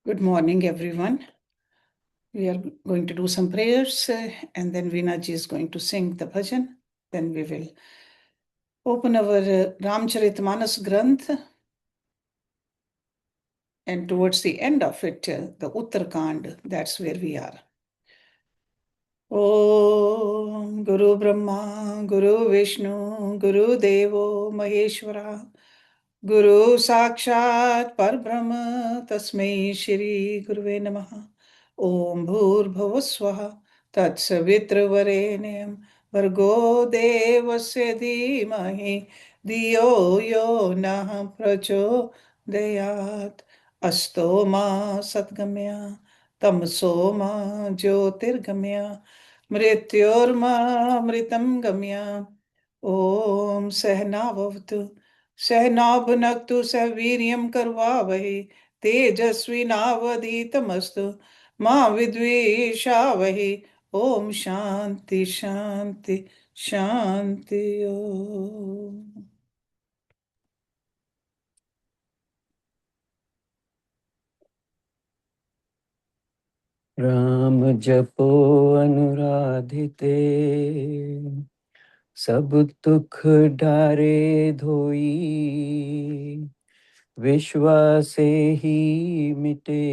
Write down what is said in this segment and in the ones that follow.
Good morning, everyone. We are going to do some prayers and then Veena ji is going to sing the bhajan. Then we will open our Ramcharitmanas Granth, and towards the end of it, the Uttarkand, that's where we are. Om Guru Brahma, Guru Vishnu, Guru Devo Maheshwara, Guru Sakshat Parbrahma, Tasmai Shri Guruve Namaha. Om Bhur Swaha Tatsavitravarenyam Bhargo Devasya Dhimahi Dhiyo Yo Nah Prachodayat Asto Ma Satgamya Tamso Ma Jyotirgamya Mrityorma Gamya. Om Sahnavavtu सहनाभुनक्तु सवीर्यं करवावहै तेजस्विनावधीतमस्तु मा विद्विषावहै ओम शांति शांति शांति ओम। राम जपो अनुराधिते सब दुख डारे धोई विश्वासे ही मिटे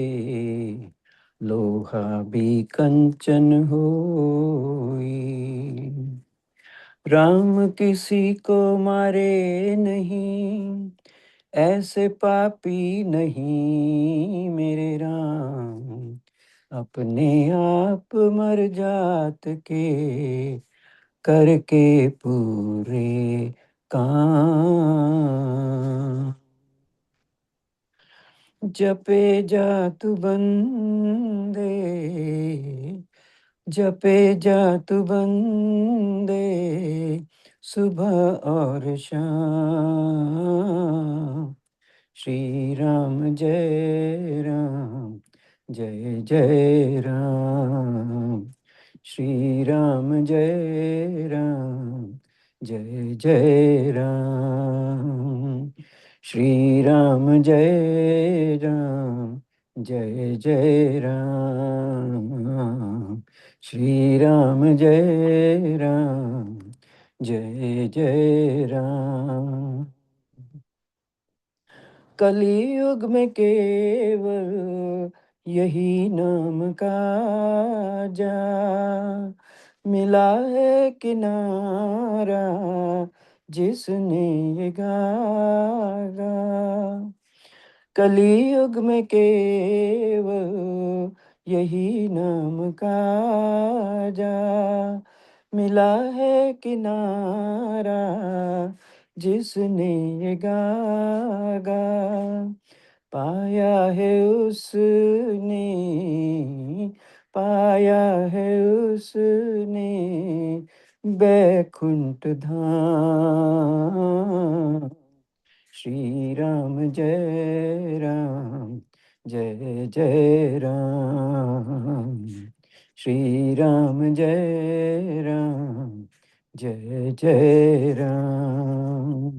लोहा भी कंचन होई। राम किसी को मारे नहीं ऐसे पापी नहीं मेरे राम अपने आप मर जात के करके पूरे काम। जपे जातु बंदे जपे जातु बंदे सुबह और शाम। श्री राम जय राम जय जय राम। श्री राम जय राम जय जय राम। श्री राम जय राम जय जय राम। श्री राम जय राम जय जय राम। कलियुग में केवल यही नाम का जा मिला है किनारा जिसने ये गागा। कलियुग में केवल यही नाम का जा मिला है किनारा जिसने ये गागा। पाया है उसने पाया है उसने बैकुंठ धाम। श्री राम जय राम जय जय राम। श्री राम जय राम जय जय राम।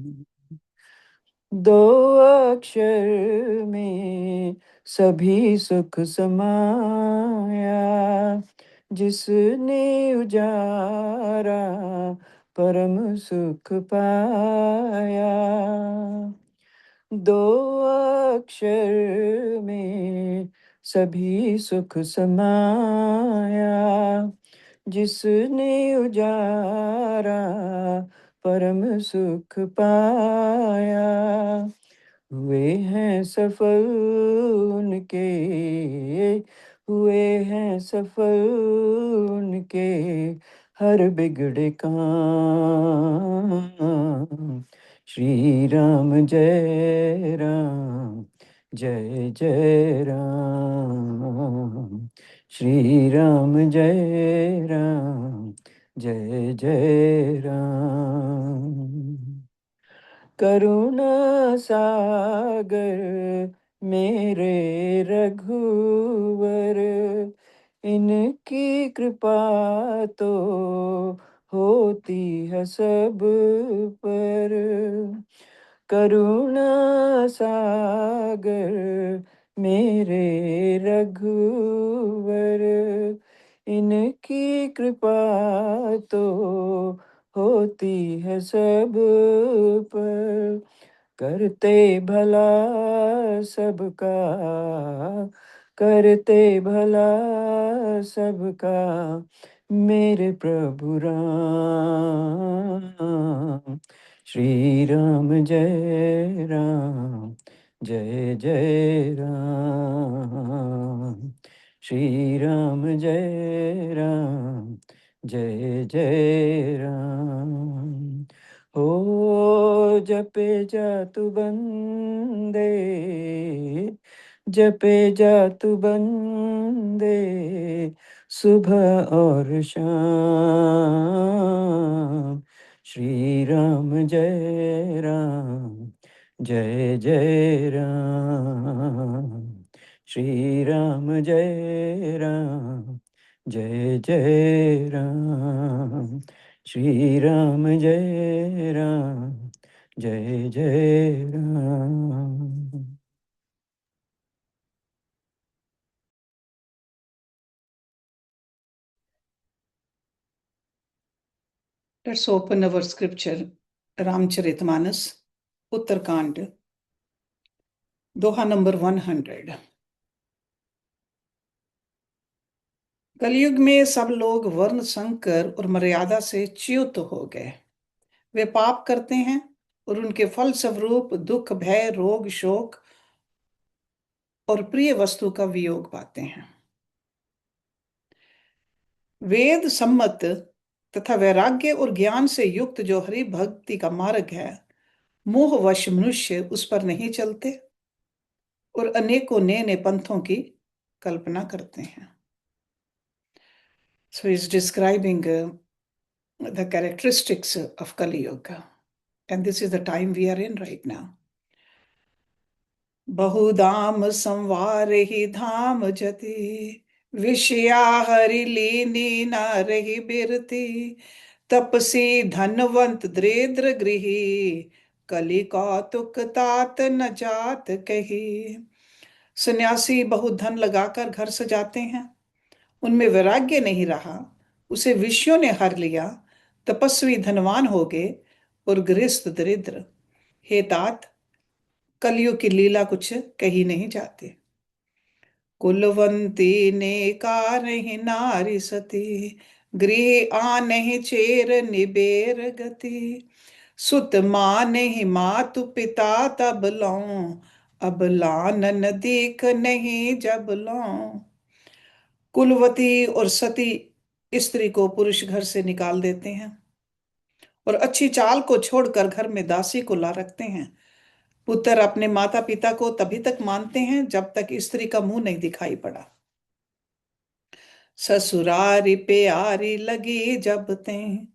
दो अक्षर में सभी सुख समाया जिसने उजारा परम सुख पाया। दो अक्षर में सभी सुख समाया जिसने उजारा परम सुख पाया। हुए हैं सफल उनके हुए हैं सफल उनके हर बिगड़े काम। श्री राम जय राम जय जय राम। श्री राम जय राम जय जय राम। करुणा सागर मेरे रघुवर इनकी कृपा तो होती है सब पर। करुणा सागर मेरे रघुवर। इनकी कृपा तो होती है सब पर, करते भला सबका, करते भला सबका, मेरे प्रभु राम। श्री राम जय राम, जय जय राम। श्री राम जय राम, जय जय राम। हो जपे जातु बंदे, जपे जातु बंदे, सुबह और शाम। श्री राम जय राम, जय जय राम। श्री राम जय राम, जय जय राम। श्री राम जय राम, जय जय Ram. Let's open our scripture, Ramcharitmanas, Uttarkand, Doha number 100. कलयुग में सब लोग वर्ण संकर और मर्यादा से च्युत हो गए। वे पाप करते हैं और उनके फल स्वरूप दुख, भय, रोग, शोक और प्रिय वस्तु का वियोग पाते हैं। वेद सम्मत तथा वैराग्य और ज्ञान से युक्त जो हरि भक्ति का मार्ग है, मोहवश मनुष्य उस पर नहीं चलते और अनेकों नए नए पंथों की कल्पना करते हैं। So he's describing the characteristics of Kali Yuga, and this is the time we are in right now. बहुधाम संवार ही धाम जति, विषया हरि लीनी न रही बिरती, तपसी धनवंत दृद्र गृही, कली कौतुक तात न जात कही। सन्यासी बहुत धन लगाकर घर सजाते हैं, उनमें वैराग्य नहीं रहा, उसे विषयों ने हर लिया। तपस्वी धनवान हो गए और गृहस्थ दरिद्र। हे तात, कलयुग की लीला कुछ कही नहीं जाती। कुलवंती ने कारहि नारी सती, गृह आनहि चेर निबेर गति। सुत मानहि मातु पिता तब लौं, अब लानन दीख नहीं जब लौं। कुलवती और सती स्त्री को पुरुष घर से निकाल देते हैं और अच्छी चाल को छोड़कर घर में दासी को ला रखते हैं। पुत्र अपने माता पिता को तभी तक मानते हैं जब तक स्त्री का मुंह नहीं दिखाई पड़ा। ससुरारी प्यारी लगी जब ते,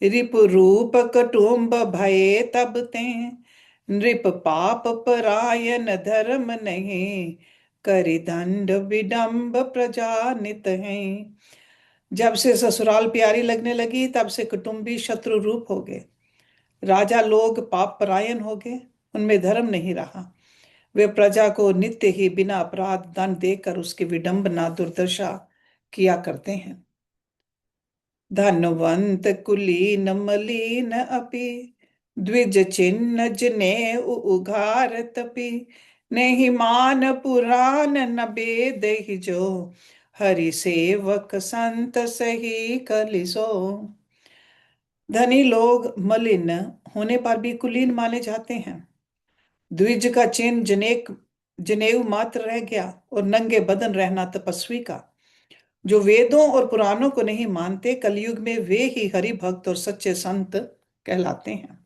रिप रूप कटुम्ब भये तब ते। नृप पाप परायण धर्म नहीं, करि दंड विडम्ब प्रजा नित है। जब से ससुराल प्यारी लगने लगी, तब से कुटुंबी शत्रु रूप हो गए। राजा लोग पाप परायण हो गए, उनमें धर्म नहीं रहा। वे प्रजा को नित्य ही बिना अपराध दंड देकर उसकी विडंबना दुर्दशा किया करते हैं। धनवंत कुलीन मलिन अपि, द्विज चिन्ह जने उघार तपि। नहीं मान पुराण न बेद ही जो, हरि सेवक संत सही कलिसो। धनी लोग मलिन होने पर भी कुलीन माने जाते हैं। द्विज का चिन्ह जनेऊ मात्र रह गया और नंगे बदन रहना तपस्वी का। जो वेदों और पुराणों को नहीं मानते, कलयुग में वे ही हरि भक्त और सच्चे संत कहलाते हैं।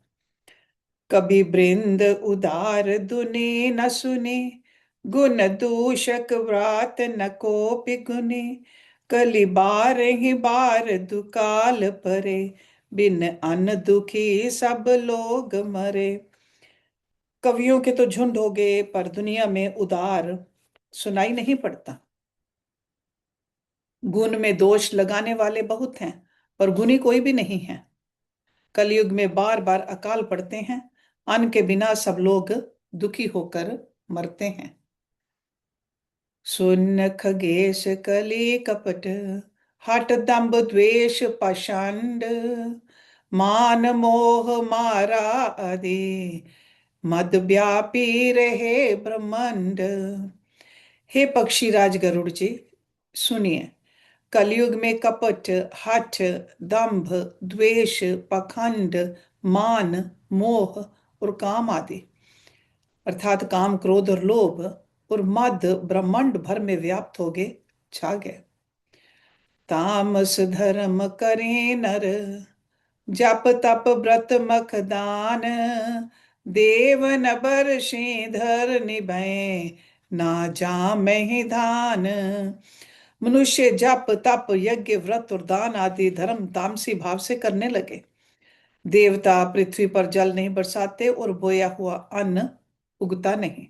कभी वृंद उदार दुनि न सुनी, गुण दूषक व्रात न कोपि गुनी। कली बार ही बार दुकाल परे, बिन अन्न दुखी सब लोग मरे। कवियों के तो झुंड हो गए, पर दुनिया में उदार सुनाई नहीं पड़ता। गुण में दोष लगाने वाले बहुत हैं, पर गुणी कोई भी नहीं है। कलयुग में बार बार अकाल पड़ते हैं, अन्न के बिना सब लोग दुखी होकर मरते हैं। सुन खगेश कली कपट, हट दंभ द्वेष पाषंड, मान मोह मारा आदि, मद व्यापी रहे ब्रह्मांड। हे पक्षीराज गरुड़ जी, सुनिए। कलयुग में कपट, हठ, दंभ, द्वेष, पाखंड, मान, मोह और काम आदि अर्थात काम, क्रोध और लोभ और मद ब्रह्मांड भर में व्याप्त हो गए, छा गए। तामस धर्म करें नर, जप तप व्रत मख दान, देव न बरषे धर निभय, ना जामहि ही धान। मनुष्य जप तप यज्ञ व्रत और दान आदि धर्म तामसी भाव से करने लगे। देवता पृथ्वी पर जल नहीं बरसाते और बोया हुआ अन्न उगता नहीं।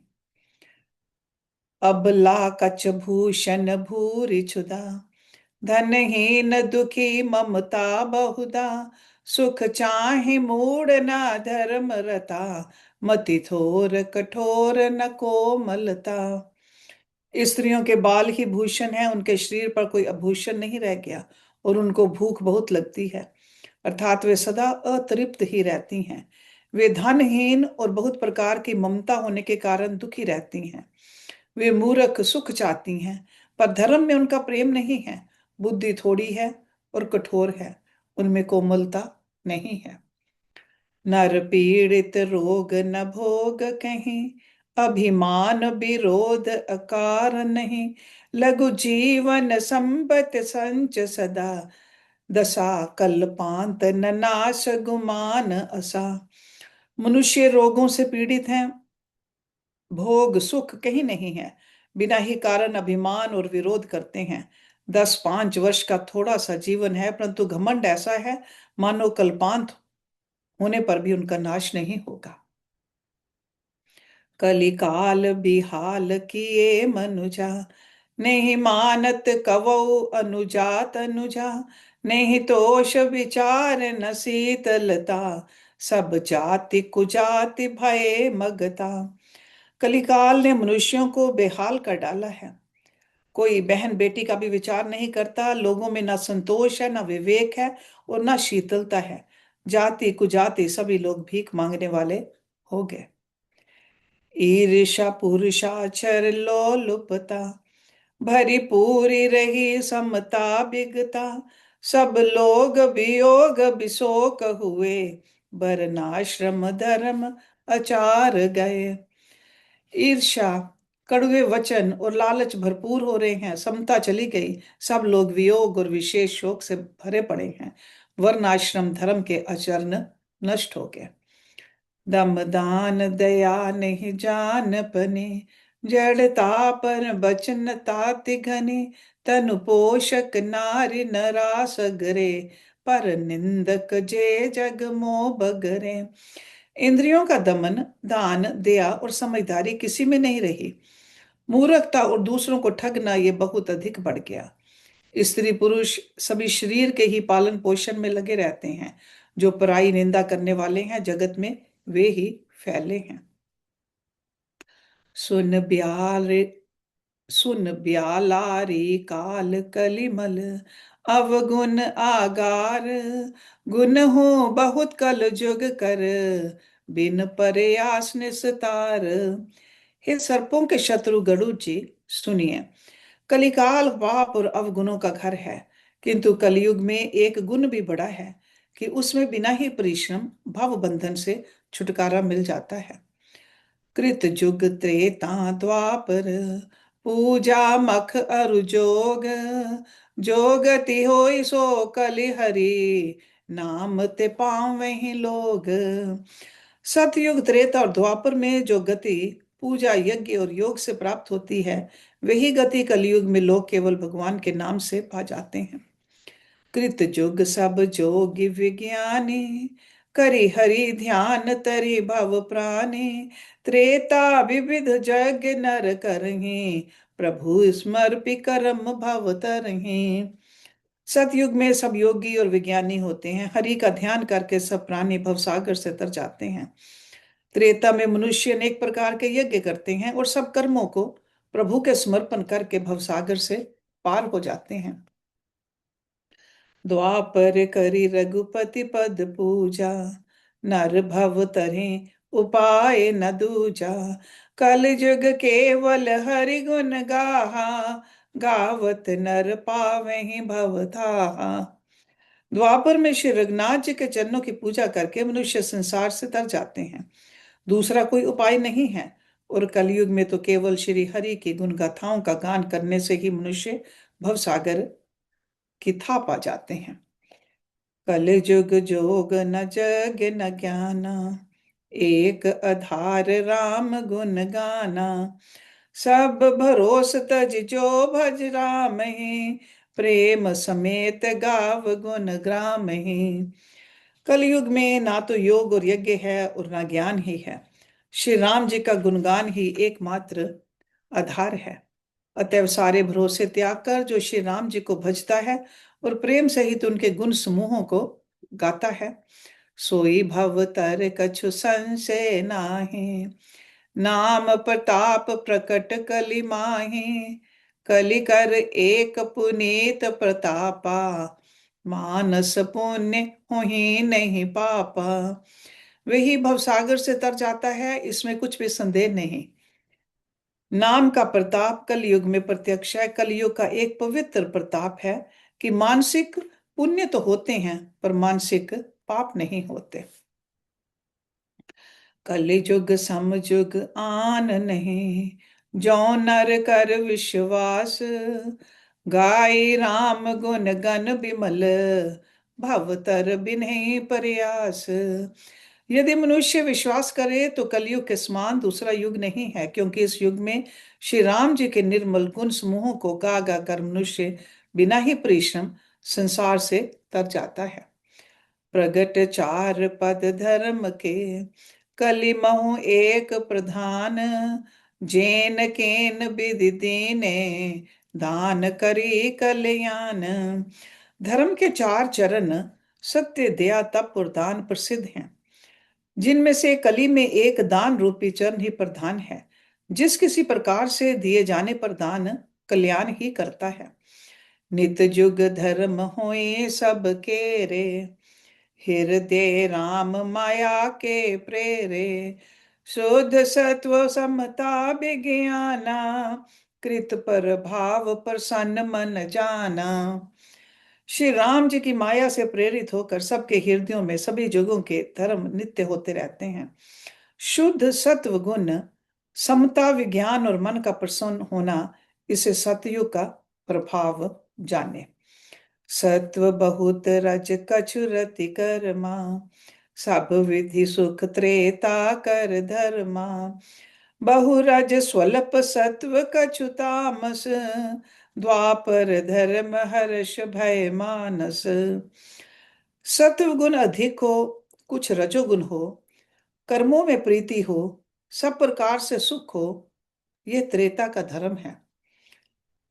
अबला कछ भूषण भूरि क्षुधा, धनहीन दुखी ममता बहुधा, सुख चाहि मूढ़ ना धर्म रता, मति थोर कठोर न कोमलता। स्त्रियों के बाल ही भूषण है, उनके शरीर पर कोई आभूषण नहीं रह गया, और उनको भूख बहुत लगती है, अर्थात वे सदा अतृप्त ही रहती हैं। वे धनहीन और बहुत प्रकार की ममता होने के कारण दुखी रहती हैं। वे मूर्ख सुख चाहती हैं, पर धर्म में उनका प्रेम नहीं है। बुद्धि थोड़ी है और कठोर है, उनमें कोमलता नहीं है। नर पीड़ित रोग न भोग कहीं, अभिमान विरोध अकार नहीं, लघु जीवन संबत संच सदा, दशा कल्पांत न नाश गुमान असा। मनुष्य रोगों से पीड़ित हैं, भोग सुख कहीं नहीं है, बिना ही कारण अभिमान और विरोध करते हैं। 10-5 वर्ष का थोड़ा सा जीवन है, परंतु घमंड ऐसा है मानो कल्पांत होने पर भी उनका नाश नहीं होगा। कलिकाल बिहाल किए मनुजा, नहीं मानत कवौ अनुजात अनुजा, नहीं तोष विचार न शीतलता, सब जाति कुजाति भय मगता। कलिकाल ने मनुष्यों को बेहाल कर डाला है। कोई बहन बेटी का भी विचार नहीं करता, लोगों में ना संतोष है, ना विवेक है और ना शीतलता है। जाति कुजाति सभी लोग भीख मांगने वाले हो गए। ईर्षा पुरुषाचर लोलुपता, भरी पूरी रही समता बिगता, सब लोग वियोग विशोक हुए, वर्णाश्रम धर्म आचार गए। ईर्ष्या, कड़वे वचन और लालच भरपूर हो रहे हैं, समता चली गई, सब लोग वियोग और विशेष शोक से भरे पड़े हैं, वर्ण आश्रम धर्म के आचरण नष्ट हो गए। दम दान दया नहीं जान पने, जड़ता पर बचन ताति घने, तनु पोषक नारी नरास गरे, पर निंदक जे जग मोह बगरे। इंद्रियों का दमन, दान, दया और समझदारी किसी में नहीं रही। मूर्खता और दूसरों को ठगना ये बहुत अधिक बढ़ गया। स्त्री पुरुष सभी शरीर के ही पालन पोषण में लगे रहते हैं। जो पराई निंदा करने वाले हैं जगत में, वे ही फैले हैं। सुन ब्याल सुन ब्यालारी काल कलिमल, अवगुण आगार, गुण हो बहुत कल जुग कर, बिन प्रयास निस्तार। हे सर्पों के शत्रु गरुड़ जी, सुनिए। कलिकाल पाप और अवगुणों का घर है, किंतु कलयुग में एक गुण भी बड़ा है कि उसमें बिना ही परिश्रम भव बंधन से छुटकारा मिल जाता है। कृत जुग त्रेता द्वापर, पूजा मख अरु जोग, जोगति होई सो कलि हरि, नाम ते पावहि लोग। सतयुग त्रेता और द्वापर में जो गति पूजा यज्ञ और योग से प्राप्त होती है, वही गति कलयुग में लोग केवल भगवान के नाम से पा जाते हैं। कृत जुग सब जोगी विज्ञानी, करि हरि ध्यान तरि भव प्राणी, त्रेता विविध जग नर करही, प्रभु स्मर्पि कर्म भव तरही। सतयुग में सब योगी और विज्ञानी होते हैं, हरि का ध्यान करके सब प्राणी भवसागर से तर जाते हैं। त्रेता में मनुष्य अनेक प्रकार के यज्ञ करते हैं और सब कर्मों को प्रभु के समर्पण करके भवसागर से पार हो जाते हैं। द्वापर करी रघुपति पद पूजा, नर भव तरे उपाय न दूजा। कल जुग केवल हरि गुण गाहा, गावत नर पावहि भव ताहा। द्वापर में श्री रघुनाथ जी के चरणों की पूजा करके मनुष्य संसार से तर जाते हैं, दूसरा कोई उपाय नहीं है। और कलयुग में तो केवल श्री हरि की गुण गाथाओं का गान करने से ही मनुष्य भवसागर की था पा जाते हैं। कलयुग जोग न जग न ज्ञाना, एक आधार राम गुण गाना। सब भरोस तज जो भज राम ही, प्रेम समेत गाव गुण ग्राम ही। कलयुग में ना तो योग और यज्ञ है और ना ज्ञान ही है, श्री राम जी का गुणगान ही एकमात्र आधार है। अतएव सारे भरोसे त्याग कर जो श्री राम जी को भजता है और प्रेम सहित उनके गुण समूहों को गाता है, सोई भव तर कछु संशय नाहि, नाम प्रताप प्रकट कलि माहि। कलि कर एक पुनीत प्रतापा, मानस पुण्य हुई नहीं पापा। वही भवसागर से तर जाता है, इसमें कुछ भी संदेह नहीं। नाम का प्रताप कलयुग में प्रत्यक्ष है। कलयुग का एक पवित्र प्रताप है कि मानसिक पुण्य तो होते हैं पर मानसिक पाप नहीं होते। कलिजुग समजुग आन नहीं, जो नर कर विश्वास। गाय राम गुण गण बिमल, भवतर बिन्हि प्रयास। यदि मनुष्य विश्वास करे तो कलयुग के समान दूसरा युग नहीं है, क्योंकि इस युग में श्री राम जी के निर्मल गुण समूहों को गा गा कर मनुष्य बिना ही परिश्रम संसार से तर जाता है। प्रगट चार पद धर्म के, कलि महु एक प्रधान। जेन केन विधि दीने, दान करी कल्याण। धर्म के चार चरण सत्य दया तप और दान प्रसिद्ध हैं, जिनमें से कली में एक दान रूपी चरण ही प्रधान है। जिस किसी प्रकार से दिए जाने पर दान कल्याण ही करता है। नित जुग धर्म होए सब के रे, हृदय राम माया के प्रेरे। शुद्ध सत्व समता विज्ञाना, कृत पर भाव प्रसन्न मन जाना। श्री राम जी की माया से प्रेरित होकर सबके हृदयों में सभी जुगों के धर्म नित्य होते रहते हैं। शुद्ध सत्व गुण, समता विज्ञान और मन का प्रसन्न होना, इसे सतयुग का प्रभाव जाने। सत्व बहुत रज कछु रति कर्मा, सब विधि सुख त्रेता कर धर्मा। बहुरज स्वल्प सत्व कछु तामस, द्वापर धर्म हर्ष भय मानस। सत्व गुण अधिक हो, कुछ रजोगुण हो, कर्मों में प्रीति हो, सब प्रकार से सुख हो, ये त्रेता का धर्म है।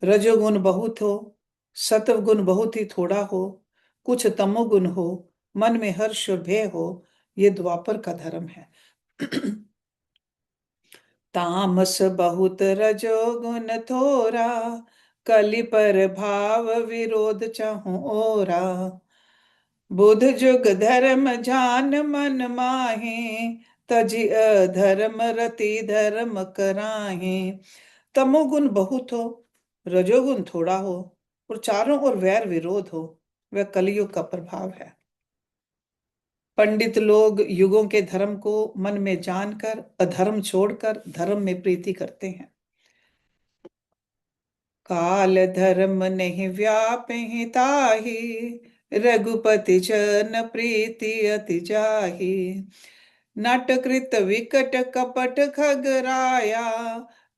रजोगुण बहुत हो, सत्व गुण बहुत ही थोड़ा हो, कुछ तमोगुण हो, मन में हर्ष और भय हो, ये द्वापर का धर्म है। तामस बहुत रजोगुण थोरा, कलि पर भाव विरोध चहु ओरा। बुध जुग धर्म जान मन माहे, तजि अधर्म रति धर्म कराहे। तमोगुण बहुत हो, रजोगुण थोड़ा हो और चारों ओर वैर विरोध हो, वह कलयुग का प्रभाव है। पंडित लोग युगों के धर्म को मन में जानकर अधर्म छोड़कर धर्म में प्रीति करते हैं। काल धर्म नहीं व्यापहि ताहि, रघुपति चरण प्रीति अति जाहि। नट कृत विकट कपट खगराया,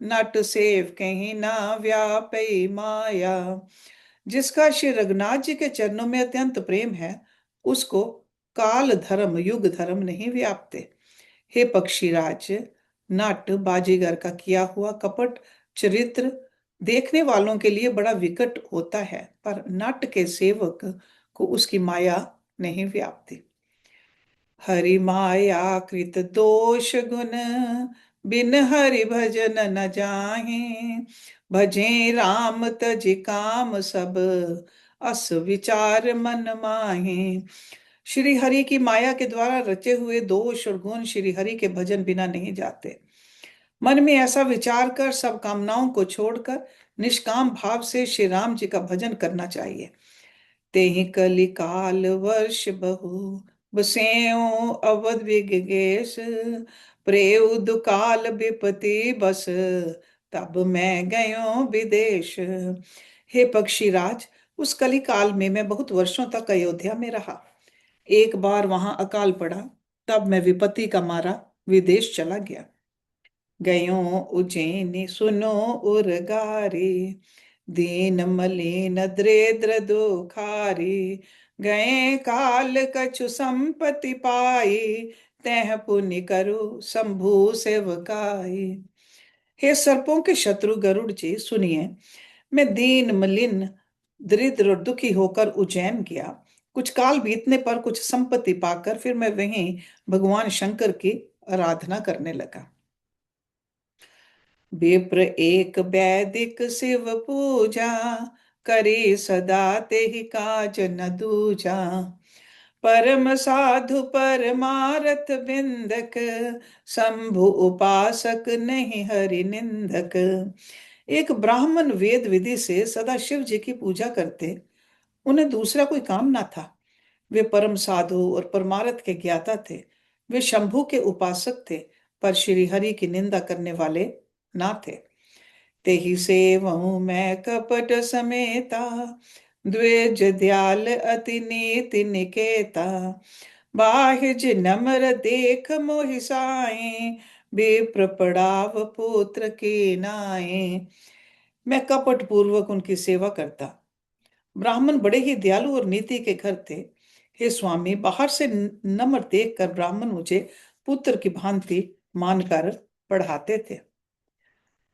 नट सेव कहीं ना व्यापई माया। जिसका श्री रघुनाथ जी के चरणों में अत्यंत प्रेम है, उसको काल धर्म युग धर्म नहीं व्यापते। हे पक्षीराज, नट बाजीगर का किया हुआ कपट चरित्र देखने वालों के लिए बड़ा विकट होता है, पर नट के सेवक को उसकी माया नहीं व्यापती। हरि माया कृत दोष गुण, बिन हरि भजन न जाहे। भजे राम तज काम सब, अस विचार मन माहे। श्री हरि की माया के द्वारा रचे हुए दोष और गुण श्री हरि के भजन बिना नहीं जाते। मन में ऐसा विचार कर सब कामनाओं को छोड़कर निष्काम भाव से श्री राम जी का भजन करना चाहिए। तेहि कलि काल वर्ष बहु, बसेऊ अवध विगेश। प्रेउ दुकाल विपति बस, तब मैं गयो विदेश। हे पक्षी राज, उस कलि काल में मैं बहुत वर्षों तक अयोध्या में रहा। एक बार वहां अकाल पड़ा, तब मैं विपत्ति का मारा विदेश चला गया। गयो उज्जैनी सुनो उर्गारी, दीन मलिन दृद्र दुखारी। गए काल कछु संपत्ति पाई, तह पुनि करु शंभु सेवकाई। हे सर्पों के शत्रु गरुड़ जी सुनिए, मैं दीन मलिन दरिद्र और दुखी होकर उज्जैन गया। कुछ काल बीतने पर कुछ संपत्ति पाकर फिर मैं वहीं भगवान शंकर की आराधना करने लगा। विप्र एक वैदिक शिव पूजा, करे सदा तेहि काज न दूजा। परम साधु परमारथ बिंदक, शंभु उपासक नहीं हरि निंदक। एक ब्राह्मण वेद विधि से सदा शिव जी की पूजा करते, उन्हें दूसरा कोई काम ना था। वे परम साधु और परमार्थ के ज्ञाता थे। वे शंभु के उपासक थे, पर श्री हरि की निंदा करने वाले ना थे। तेहि सेवहु मैं कपट समेता, द्विज दयाल अति नीति निकेता। बाहिज नम्र देख मोहि साए, विप्र पड़ाव पुत्र की नाए। मैं कपट पूर्वक उनकी सेवा करता। ब्राह्मण बड़े ही दयालु और नीति के घर थे। हे स्वामी, बाहर से नम्र देखकर ब्राह्मण मुझे पुत्र की भांति मानकर पढ़ाते थे।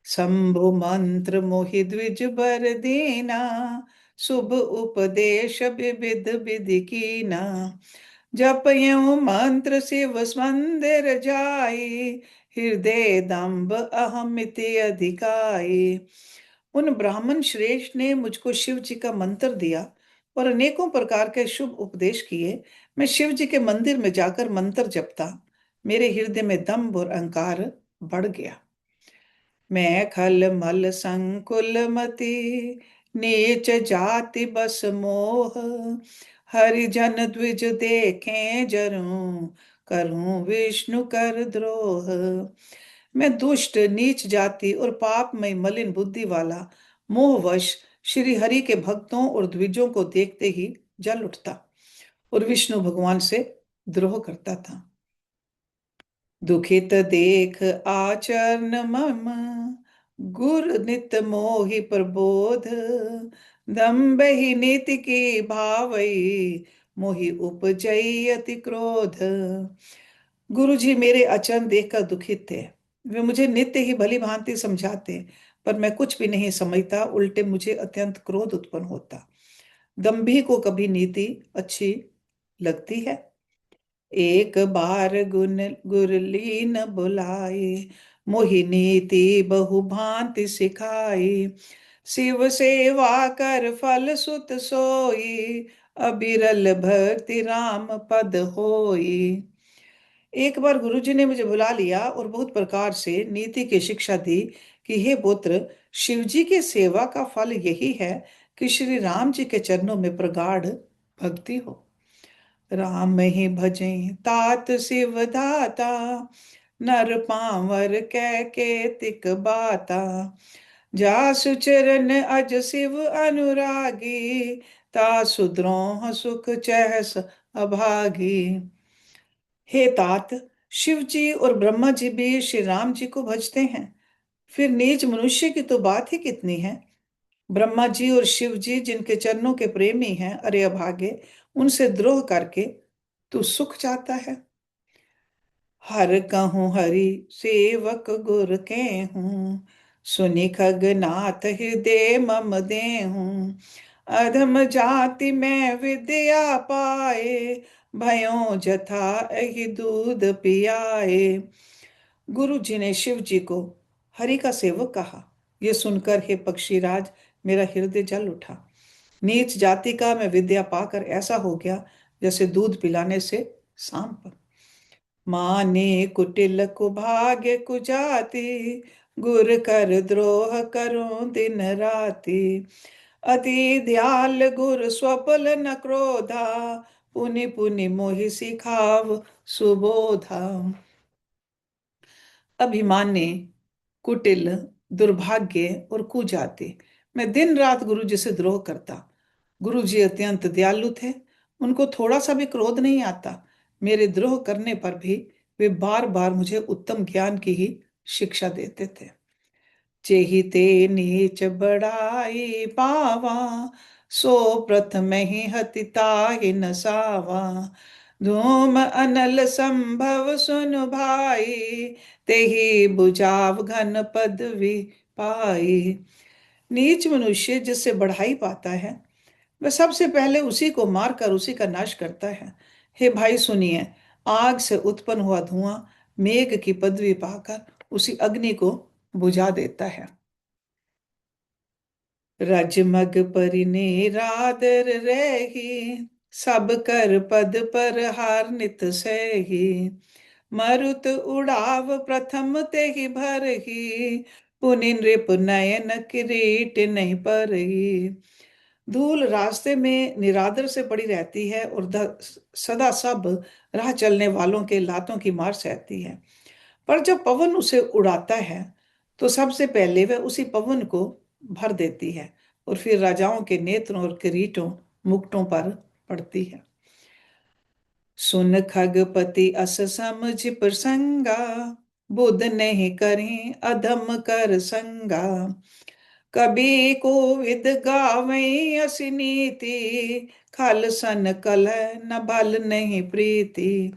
शंभु मंत्र मोहि द्विज बर दीना, शुभ उपदेश विविध विधि कीना। जपयउ मंत्र शिव मंदिर जाई, हृदय दम्भ अहमिति अधिकाई। उन ब्राह्मण श्रेष्ठ ने मुझको शिव जी का मंत्र दिया और अनेकों प्रकार के शुभ उपदेश किए। मैं शिव जी के मंदिर में जाकर मंत्र जपता। मेरे हृदय में दम्भ और अहंकार बढ़ गया। मैं खल मल संकुल मति, नीच जाति बस मोह। हरिजन द्विज देखें जरूं, करूं विष्णु कर द्रोह। मैं दुष्ट नीच जाति और पापमय मलिन बुद्धि वाला मोहवश श्री हरि के भक्तों और द्विजों को देखते ही जल उठता और विष्णु भगवान से द्रोह करता था। दुखित देख आचरण मम, गुर नित मोहि प्रबोध। दम्भ ही नीति की भावई, मोहि उपजई अति क्रोध। गुरु जी मेरे आचरण देखकर दुखित थे। वे मुझे नित्य ही भली भांति समझाते, पर मैं कुछ भी नहीं समझता, उल्टे मुझे अत्यंत क्रोध उत्पन्न होता। दम्भी को कभी नीति अच्छी लगती है? एक बार गुण गुरलीन बुलाए, मोहि नीति बहु भांति सिखाई। शिव सेवा कर फल सुत सोई, अबिरल भक्ति राम पद होई। एक बार गुरुजी ने मुझे बुला लिया और बहुत प्रकार से नीति की शिक्षा दी कि हे पुत्र, शिव जी की सेवा का फल यही है कि श्री राम जी के चरणों में प्रगाढ़ भक्ति हो। राम ही भजें तात शिव दाता, नर पांवर कै केतिक बाता। जासु चरण अज शिव अनुरागी, तासु द्रोह सुख चहस अभागी। हे तात, शिव जी और ब्रह्मा जी भी श्री राम जी को भजते हैं, फिर नीच मनुष्य की तो बात ही कितनी है। ब्रह्मा जी और शिव जी जिनके चरणों के प्रेमी हैं, अरे अभागे, उनसे द्रोह करके तू सुख चाहता है। हर कहूँ हरि सेवक गुर के हूँ, सुनि खगनाथ हृदय मम देहूँ। अधम जाति में विद्या पाए, भयो जथा एहि दूध पियाए। गुरु जी ने शिव जी को हरि का सेवक कहा। यह सुनकर हे पक्षीराज, मेरा हृदय जल उठा। नीच जाति का मैं विद्या पाकर ऐसा हो गया जैसे दूध पिलाने से सांप। माने कुटिल कुभाग्य कुजाति, गुर कर द्रोह करूं दिन राति। अति दयाल गुर स्वपल न क्रोधा, पुनि पुनि मोहि सिखाव सुबोधा। अभिमानी, कुटिल, दुर्भाग्य और कुजाति, मैं दिन रात गुरु जी से द्रोह करता। गुरु जी अत्यंत दयालु थे, उनको थोड़ा सा भी क्रोध नहीं आता। मेरे द्रोह करने पर भी वे बार बार मुझे उत्तम ज्ञान की ही शिक्षा देते थे। जेहि ते नीच बड़ाई पावा, सो प्रथम ही हति ताहि नसावा। धूम अनल संभव सुन भाई, तेहि बुझाव घन पदवी पाई। नीच मनुष्य जिससे बढ़ाई पाता है, वह सबसे पहले उसी को मारकर उसी का नाश करता है। हे भाई सुनिए, आग से उत्पन्न हुआ धुआं मेघ की पदवी पाकर उसी अग्नि को बुझा देता है। रजमग परिनिरादर रही, सब कर पद पर हार नित सही। मरुत उड़ाव प्रथम ते ही भरही, पुनि नृप नयन किरीट नहीं परही। धूल रास्ते में निरादर से पड़ी रहती है और सदा सब राह चलने वालों के लातों की मार सहती है। पर जब पवन उसे उड़ाता है तो सबसे पहले वह उसी पवन को भर देती है और फिर राजाओं के नेत्रों और किरीटों मुकुटों पर पड़ती है। सुन खगपति अस समझ प्रसंगा, बुध नहीं करें अधम कर संगा। कभी कोविद गावें अस नीति, खल सन कलह न भल नहीं प्रीति।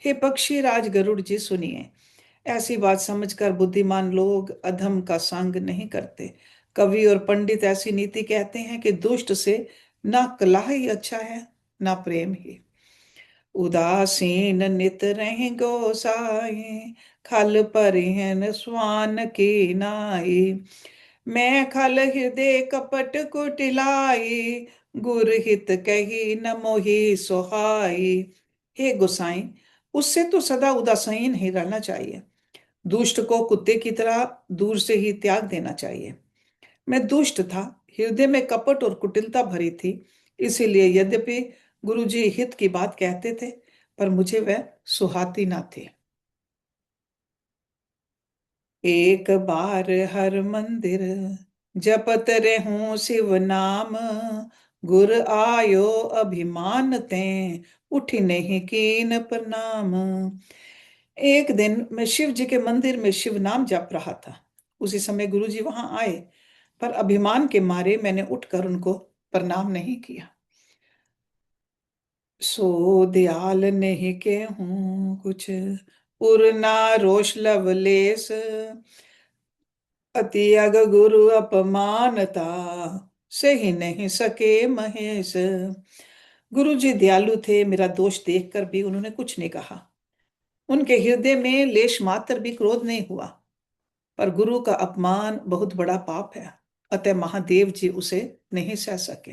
हे पक्षी राज गरुड़ जी सुनिए, ऐसी बात समझकर बुद्धिमान लोग अधम का संग नहीं करते। कवि और पंडित ऐसी नीति कहते हैं कि दुष्ट से ना कलह ही अच्छा है, ना प्रेम ही। उदासीन नित रह गोसाई, खल परिहन स्वान की नाई। मैं खल हृदय कपट कुटिलाई, गुर हित कही न मोहि सुहाई। हे गोसाई, उससे तो सदा उदासीन ही रहना चाहिए। दुष्ट को कुत्ते की तरह दूर से ही त्याग देना चाहिए। मैं दुष्ट था, हृदय में कपट और कुटिलता भरी थी, इसीलिए यद्यपि गुरुजी हित की बात कहते थे, पर मुझे वह सुहाती ना थी। एक बार हर मंदिर जपत रहूं शिव नाम, गुर आयो अभिमान ते उठी नहीं कीन प्रणाम। एक दिन मैं शिव जी के मंदिर में शिव नाम जप रहा था। उसी समय गुरु जी वहां आए, पर अभिमान के मारे मैंने उठकर उनको प्रणाम नहीं किया। सो दयाल नहीं के हूं कुछ, उरना रोष लवलेस। अति अग गुरु अपमानता, से ही नहीं सके महेश। गुरु जी दयालु थे, मेरा दोष देखकर भी उन्होंने कुछ नहीं कहा। उनके हृदय में लेश मात्र भी क्रोध नहीं हुआ। पर गुरु का अपमान बहुत बड़ा पाप है, अतः महादेव जी उसे नहीं सह सके।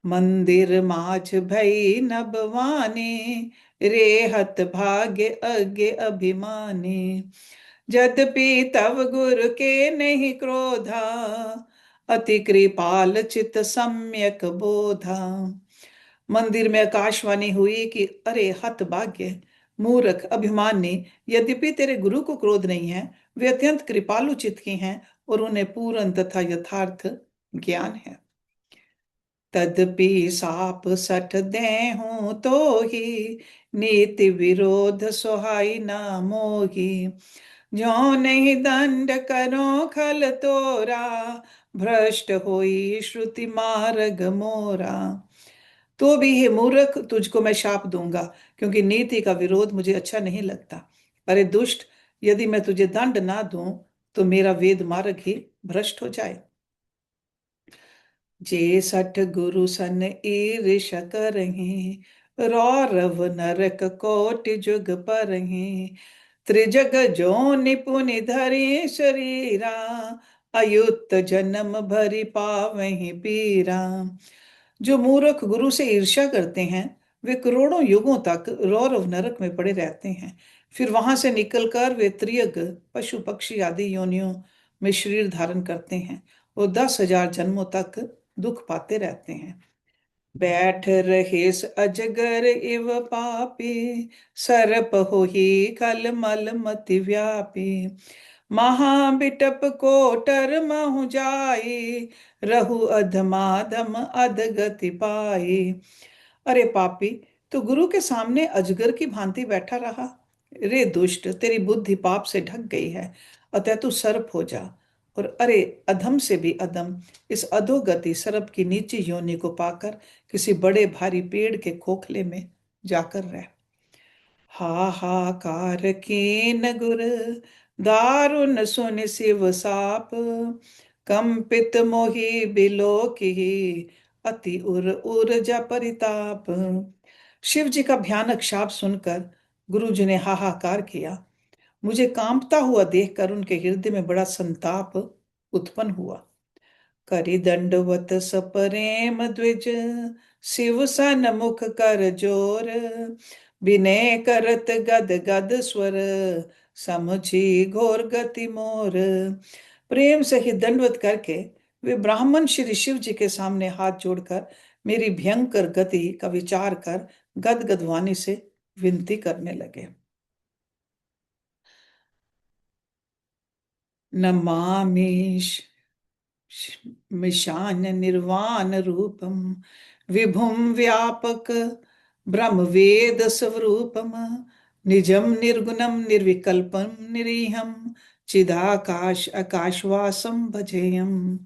मंदिर माझ भई नभवानी, रेहत भाग्य अज्ञ अभिमानी। यद्यपि तव गुर के नहीं क्रोधा, अति कृपाल चित सम्यक बोधा। मंदिर में आकाशवाणी हुई कि अरे हतभाग्य, मूर्ख, अभिमानी, यद्यपि तेरे गुरु को क्रोध नहीं है, वे अत्यंत कृपालु चित्त की हैं और उन्हें पूर्ण तथा यथार्थ ज्ञान है। तदपि साप सठ देहूं तो ही, नीति विरोध सुहाई ना मोही। जो नहीं दंड करो खल तोरा, भ्रष्ट होई श्रुति मार्ग मोरा। तो भी हे मूर्ख, तुझको मैं शाप दूंगा, क्योंकि नीति का विरोध मुझे अच्छा नहीं लगता। अरे दुष्ट, यदि मैं तुझे दंड ना दूं तो मेरा वेद मार्ग ही भ्रष्ट हो जाए। जे सठ गुरु सन ईर्ष करहीं, रौरव नरक कोटि जुग परहीं। त्रिजग जो निपुनि धरि शरीरा, अयुत जन्म भरि पावहि पीरा। जो मूर्ख गुरु से ईर्ष्या करते हैं वे करोड़ों युगों तक रौरव नरक में पड़े रहते हैं। फिर वहां से निकलकर वे त्रियग पशु पक्षी आदि योनियों में शरीर धारण करते हैं और 10,000 जन्मों तक दुख पाते रहते हैं। बैठ रहेस अजगर इव पापी, सर्प होहि खल मल मति व्यापी। महाबिटप कोटर महु जाई, रहु अधमाधम अधगति पाई। अरे पापी, तू गुरु के सामने अजगर की भांति बैठा रहा। रे दुष्ट, तेरी बुद्धि पाप से ढक गई है, अतः तू सर्प हो जा। और अरे अधम से भी अधम, इस अधोगति सर्प की नीची योनि को पाकर किसी बड़े भारी पेड़ के खोखले में जाकर रह। हाहाकार कीन गुर, दारुण सुन शिव साप। कंपित मोहि बिलो की, अति उर ऊर्जा परिताप। शिव जी का भयानक शाप सुनकर गुरु जी ने हाहाकार किया। मुझे कांपता हुआ देखकर उनके हृदय में बड़ा संताप उत्पन्न हुआ। करि दंडवत सप्रेम द्विज, शिव सन मुख कर जोर। विनय करत गद गद स्वर, समझी घोर गति मोर। प्रेम से ही दंडवत करके वे ब्राह्मण श्री शिव जी के सामने हाथ जोड़कर मेरी भयंकर गति का विचार कर गदगद वाणी से विनती करने लगे। नमामि मिशान निर्वाण रूपम, विभुम व्यापक ब्रह्म वेद स्वरूपम। निजम निर्गुणम निर्विकल्पम निरीहम, चिदाकाश आकाशवासम भजेयम।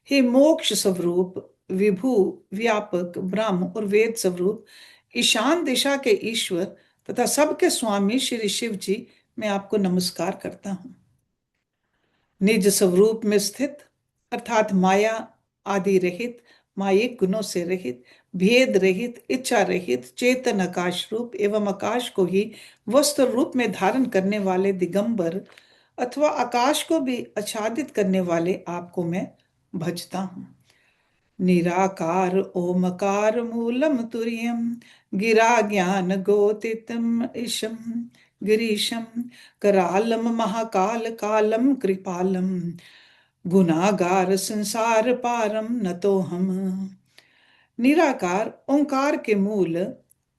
हे मोक्ष स्वरूप, विभु व्यापक ब्रह्म और वेद स्वरूप, ईशान दिशा के ईश्वर तथा सबके स्वामी श्री शिव जी, मैं आपको नमस्कार करता हूँ। निज स्वरूप में स्थित अर्थात माया आदि रहित, मायिक गुणों से रहित, भेद रहित, इच्छा रहित, चेतन आकाश रूप एवं आकाश को ही वस्त्र रूप में धारण करने वाले दिगंबर अथवा आकाश को भी आच्छादित करने वाले आपको मैं भजता हूँ। निराकार ओमकार मूलम तुर्यम, गिरा ज्ञान गोतितम ईशम गिरीशम। करालम महाकाल कालम कृपालम, गुनागार संसार पारम न तो हम। निराकार ओंकार के मूल,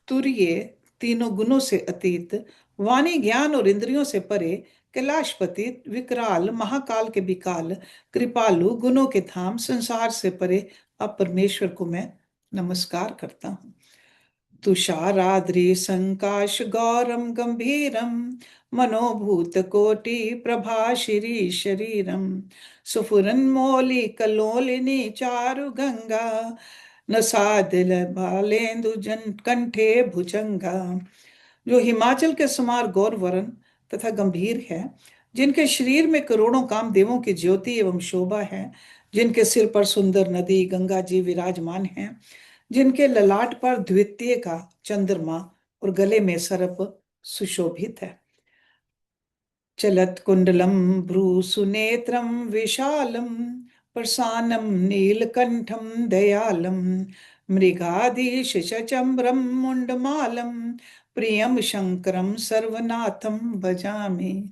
तुरीय तीनों गुणों से अतीत, वाणी ज्ञान और इंद्रियों से परे, कैलाशपति विकराल महाकाल के विकाल, कृपालु गुणों के धाम, संसार से परे अब परमेश्वर को मैं नमस्कार करता हूँ। तुषाराद्रि संकाश गौरम गंभीरम, मनोभूत कोटि प्रभा श्री शरीरम। सुफुरन्मौलि कलोलिनी चारु गंगा, नसादिल बालेन्दु जन कंठे भुजंगा। जो हिमाचल के समान गौर वरण तथा गंभीर है, जिनके शरीर में करोड़ों कामदेवों की ज्योति एवं शोभा है, जिनके सिर पर सुंदर नदी गंगा जी विराजमान हैं, जिनके ललाट पर द्वितीय का चंद्रमा और गले में सर्प सुशोभित है। चलत कुंडलम भ्रूसुनेत्रम विशालम, प्रसानम नीलकंठम दयालम। मृगाधीश शचम्रम मुंडमालम, प्रियम शंकरम सर्वनाथम भजामि।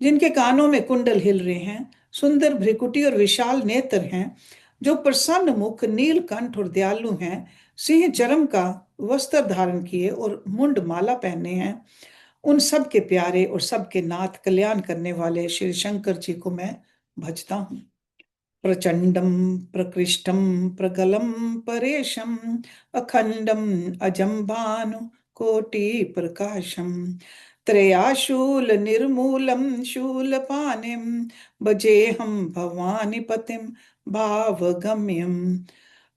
जिनके कानों में कुंडल हिल रहे हैं, सुंदर भ्रिकुटी और विशाल नेत्र हैं, जो प्रसन्न मुख नीलकंठ और दयालु हैं, सिंह चरम का वस्त्र धारण किए और मुंड माला पहने हैं, उन सब के प्यारे और सबके नाथ कल्याण करने वाले श्री शंकर जी को मैं भजता हूँ। प्रचंडम प्रकृष्टम प्रगलम परेशम, अखंडम अजम भानु कोटि प्रकाशम। त्रयाशूल निर्मूलम शूलपाणिम, भजेहम भवानी पतिम भावगम्यम।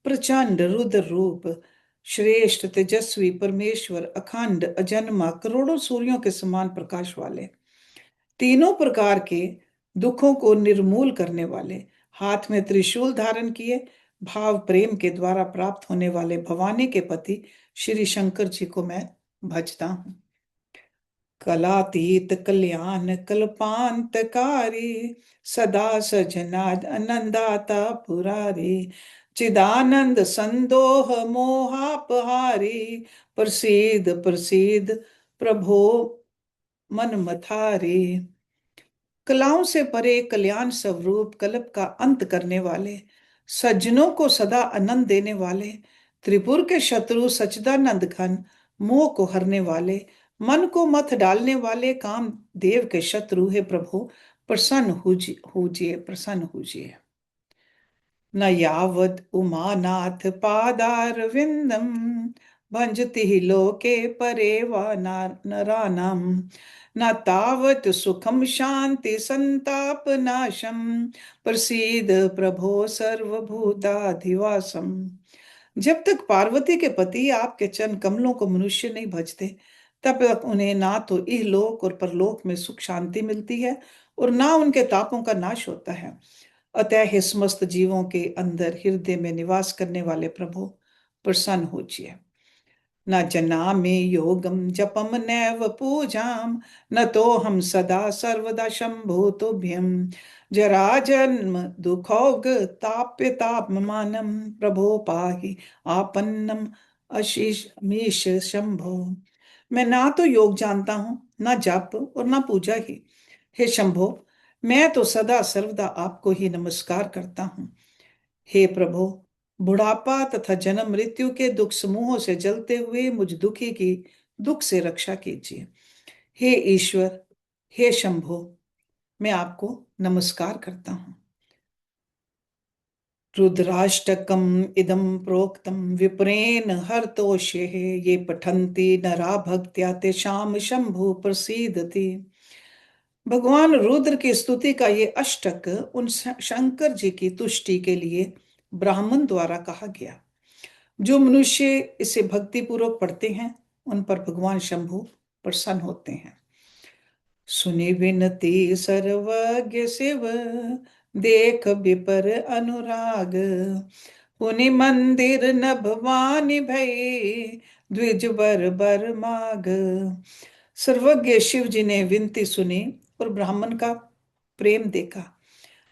प्रचंड रुद्र रूप, श्रेष्ठ तेजस्वी परमेश्वर, अखंड अजन्मा करोड़ों सूर्यों के समान प्रकाश वाले, तीनों प्रकार के दुखों को निर्मूल करने वाले, हाथ में त्रिशूल धारण किए, भाव प्रेम के द्वारा प्राप्त होने वाले भवानी के पति श्री शंकर जी को मैं भजता हूँ। कलातीत कल्याण कल्पांतकारी, सदा सजनाद आनंदाता पुरारी, चिदानंद संदोह मोहापहारी, प्रसीद प्रसीद प्रभो मन मथारी। कलाओं से परे कल्याण स्वरूप कल्प का अंत करने वाले, सज्जनों को सदा आनंद देने वाले, त्रिपुर के शत्रु सच्चिदानंद घन, मोह को हरने वाले, मन को मत डालने वाले, काम देव के शत्रु है प्रभु, प्रसन्न होजिए प्रसन्न होजिए। न यावत् उमानाथ पादारविंदम, भंजति लोके परे वा नरानम, न तावत् सुखम शांति संताप नाशम, प्रसीद प्रभो सर्वभूताधिवासम। जब तक पार्वती के पति आपके चरण कमलों को मनुष्य नहीं भजते, तब तक उन्हें ना तो इहलोक और परलोक में सुख शांति मिलती है और ना उनके तापों का नाश होता है। अतः हे समस्त जीवों के अंदर हृदय में निवास करने वाले प्रभु, प्रसन्न होजिए। न जनामि योगम जपम नैव पूजाम, न तो हम सदा सर्वदा शंभो तुभ्यम, जरा जन्म दुखौग ताप्य तापमानम, प्रभो पाहि आपन्नम आशीष मीश शंभो। मैं ना तो योग जानता हूं, ना जप और ना पूजा ही। हे शंभो, मैं तो सदा सर्वदा आपको ही नमस्कार करता हूँ। हे प्रभु, बुढ़ापा तथा जन्म मृत्यु के दुख समूहों से जलते हुए मुझ दुखी की दुख से रक्षा कीजिए। हे ईश्वर, हे शंभो, मैं आपको नमस्कार करता हूँ। रुद्राष्टकम इदम प्रोक्तम विप्रेन हरतोषे, ये पठन्ति नरा भक्त्या तेषाम शंभु प्रसीदति। भगवान रुद्र की स्तुति का ये अष्टक उन शंकर जी की तुष्टि के लिए ब्राह्मण द्वारा कहा गया। जो मनुष्य इसे भक्ति पूर्वक पढ़ते हैं, उन पर भगवान शंभु प्रसन्न होते हैं। सुनि विनती सर्वज्ञ शिव, देख विपर अनुराग, पुनि मंदिर न भवानी भई, द्विज बर बर माग। सर्वज्ञ शिव जी ने विनती सुनी और ब्राह्मण का प्रेम देखा।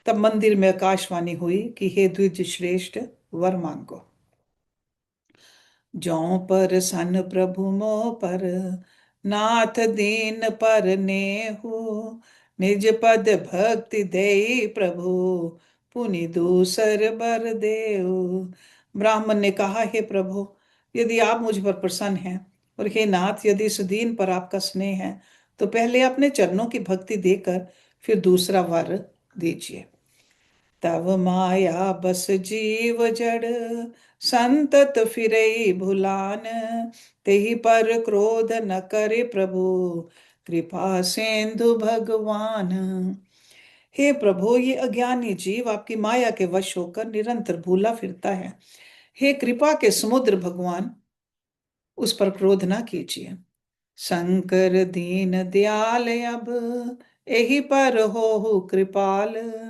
तब मंदिर में आकाशवाणी हुई कि हे द्विज श्रेष्ठ, वर मांगो। जौ पर सन प्रभु मोह पर, नाथ दीन पर नेहु, निज पद भक्ति देई प्रभु, पुनि दूसर बर देहु। ब्राह्मण ने कहा, हे प्रभु, यदि आप मुझ पर प्रसन्न हैं और हे नाथ, यदि इस दीन पर आपका स्नेह है, तो पहले अपने चरणों की भक्ति देकर फिर दूसरा वर दीजिए। तव माया बस जीव जड़, संतत फिरई भुलान, तेहि पर क्रोध न करे प्रभु, कृपा सिंधु भगवान। हे प्रभु, ये अज्ञानी जीव आपकी माया के वश होकर निरंतर भूला फिरता है। हे कृपा के समुद्र भगवान, उस पर क्रोध ना कीजिए। शंकर दीन दयाल अब, एहि पर हो कृपाल,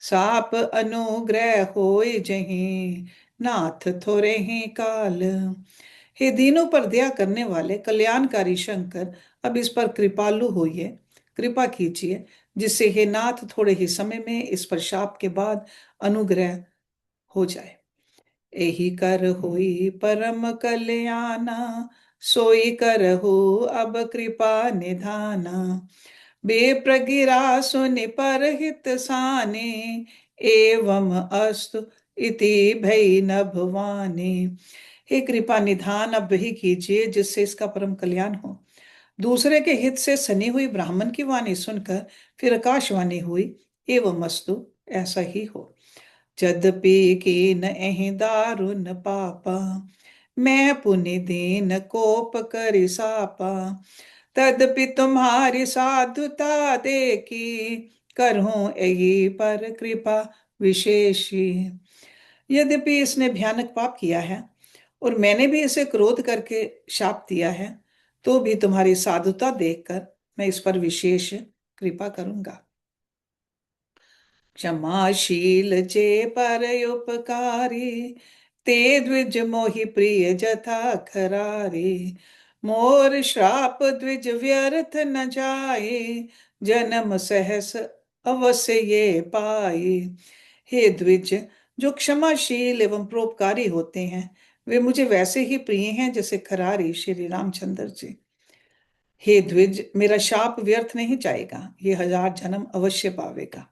साप अनुग्रह होय जहीं, नाथ थोरे ही काल। हे दीनों पर दया करने वाले कल्याणकारी शंकर, अब इस पर कृपालु होइए, कृपा कीजिए, जिससे हे नाथ थोड़े ही समय में इस पर शाप के बाद अनुग्रह हो जाए। एहि कर होई परम कल्याणा, सोई करहु अब कृपा निधाना, बेप्रगिरा सुनि पर हित साने, एवं अस्तु इति भई न भवानी। हे कृपा निधान अब वही कीजिए जिससे इसका परम कल्याण हो। दूसरे के हित से सनी हुई ब्राह्मण की वाणी सुनकर फिर आकाशवाणी हुई, एवं अस्तु, ऐसा ही हो। यद्यपि कीन एहि दारुन पापा, मैं पुनि दीन कोप करि सापा, तदपि तुम्हारी साधुता देखी, करहूं एहि पर कृपा विशेषी। यद्यपि इसने भयानक पाप किया है और मैंने भी इसे क्रोध करके शाप दिया है, तो भी तुम्हारी साधुता देखकर मैं इस पर विशेष कृपा करूंगा। क्षमाशील जे पर उपकारी, ते द्विज मोहि प्रिय जथा खरारी, मोर श्राप द्विज व्यर्थ न जाए, जन्म सहस अवश्य ये पाए। हे द्विज, जो क्षमाशील एवं परोपकारी होते हैं, वे मुझे वैसे ही प्रिय हैं जैसे खरारी श्री रामचंद्र जी। हे द्विज, मेरा शाप व्यर्थ नहीं जाएगा, ये 1000 जन्म अवश्य पावेगा।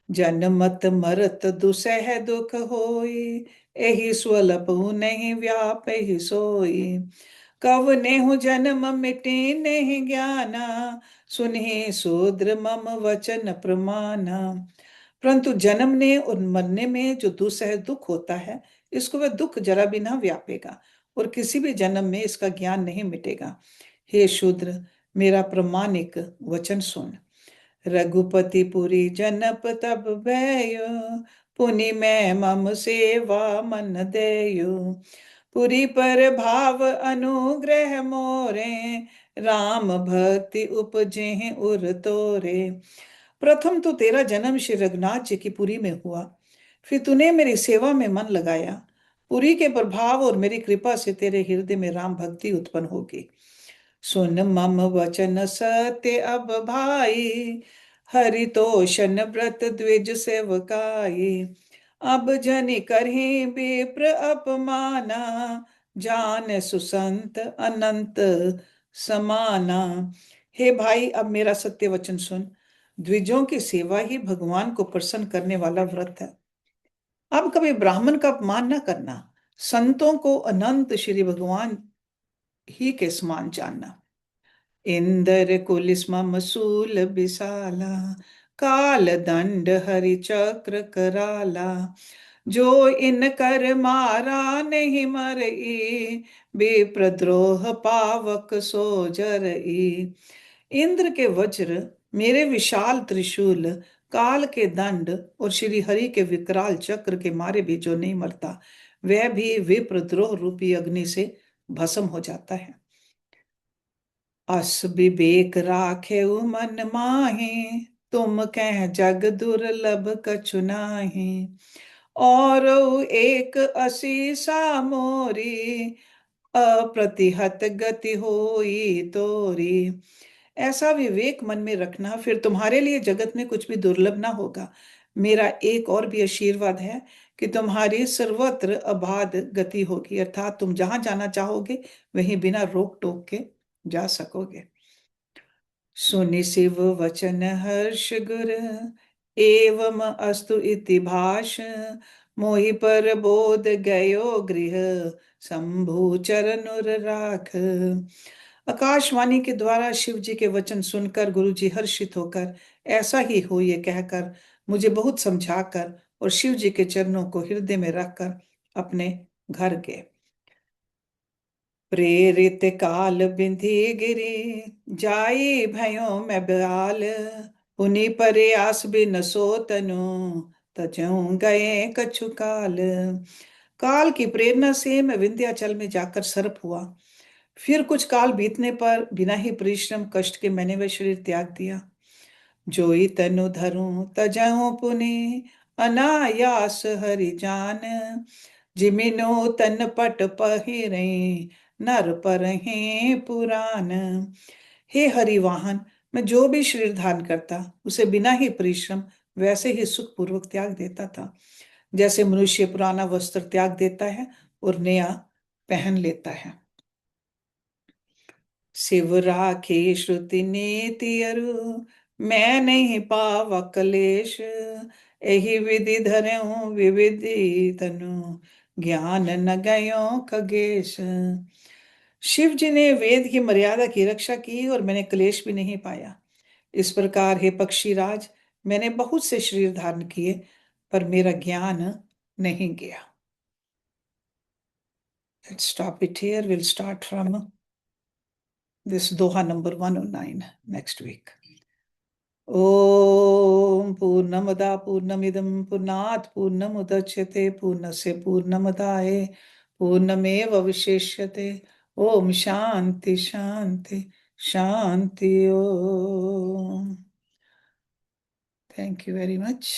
जन्मत मरत दुसह दुख होई, एहि स्वल्प नहीं व्यापहि सोई। कव नेहु जन्म मिटे नहीं ज्ञाना, सुनहि शूद्र मम वचन प्रमाना। परंतु जन्मने और मरने में जो दुसह दुख होता है, इसको वह दुख जरा भी ना व्यापेगा और किसी भी जन्म में इसका ज्ञान नहीं मिटेगा। हे शूद्र, मेरा प्रमाणिक वचन सुन। रघुपति पुरी जनप तब भयो, पुनि मैं मम सेवा मन देयो। पुरी पर भाव अनुग्रह मोरे, राम भक्ति उपजे उर तोरे। प्रथम तो तेरा जन्म श्री रघुनाथ जी की पुरी में हुआ, फिर तूने मेरी सेवा में मन लगाया। पुरी के प्रभाव और मेरी कृपा से तेरे हृदय में राम भक्ति उत्पन्न होगी। सुन मम वचन सत्य अब भाई, हरितोषण व्रत द्विज सेवकाई। अब जनि करहि विप्र अपमाना, जान सुसंत अनंत समाना। हे भाई, अब मेरा सत्य वचन सुन। द्विजों की सेवा ही भगवान को प्रसन्न करने वाला व्रत है। अब कभी ब्राह्मण का अपमान न करना, संतों को अनंत श्री भगवान ही के समान जानना। इंदर कुलिस्म मसूल बिसाला, काल दंड हरि चक्र कराला। जो इन कर मारा नहीं मरई, विप्रद्रोह पावक सो जरई। इंद्र के वज्र, मेरे विशाल त्रिशूल, काल के दंड और श्री हरि के विकराल चक्र के मारे भी जो नहीं मरता, वह भी विप्रद्रोह रूपी अग्नि से भस्म हो जाता है। अस विवेक राखे मन माहे, तुम कह जग दुर्लभ कछु नाहि। और एक असीसा मोरी, अप्रतिहत गति होई तोरी। ऐसा विवेक मन में रखना, फिर तुम्हारे लिए जगत में कुछ भी दुर्लभ ना होगा। मेरा एक और भी आशीर्वाद है कि तुम्हारी सर्वत्र अबाध गति होगी, अर्थात तुम जहां जाना चाहोगे वहीं बिना रोक टोक के जा सकोगे। सुनि शिव वचन हर्ष गुर, एवं अस्तु इति भाष। मोहि पर बोध गयो गृह, शंभु चरणुर राख। आकाशवाणी के द्वारा शिव जी के वचन सुनकर गुरु जी हर्षित होकर ऐसा ही हो ये कहकर मुझे बहुत समझाकर और शिव जी के चरणों को हृदय में रखकर अपने घर गए। प्रेरित काल बिंधी गिरी, जाई भयो मैं ब्याल। पुनि परे आस बिन सो तनु, तजऊं गए कछु काल। काल की प्रेरणा से मैं विंध्याचल में जाकर सर्प हुआ। फिर कुछ काल बीतने पर बिना ही परिश्रम कष्ट के मैंने वह शरीर त्याग दिया। जोई तनु धरूं तजऊं पुनि, अनायास हरि जान। जिमिनो तन पट पहिरे, नर पर पुराण। हे हरिवाहन, मैं जो भी शरीर धारण करता उसे बिना ही परिश्रम वैसे ही सुखपूर्वक त्याग देता था, जैसे मनुष्य पुराना वस्त्र त्याग देता है और नया पहन लेता है। शिव राखे श्रुति नीति अरु, मैं नहीं पावा कलेश। एहि विधि धरऊं विविधि तनु, ज्ञान न गयो खगेश। शिव जी ने वेद की मर्यादा की रक्षा की और मैंने क्लेश भी नहीं पाया। इस प्रकार हे पक्षीराज, मैंने बहुत से शरीर धारण किए पर मेरा ज्ञान नहीं गया। Let's stop it here. We'll start from this Doha number 109 next week. ॐ पूर्णमदा पूर्णमिदं पूर्णात् पूर्णमुदच्यते पूर्णस्य पूर्णमदाय पूर्णमेवावशिष्यते। ॐ शान्ति शान्ति शान्ति। ॐ Thank you very much.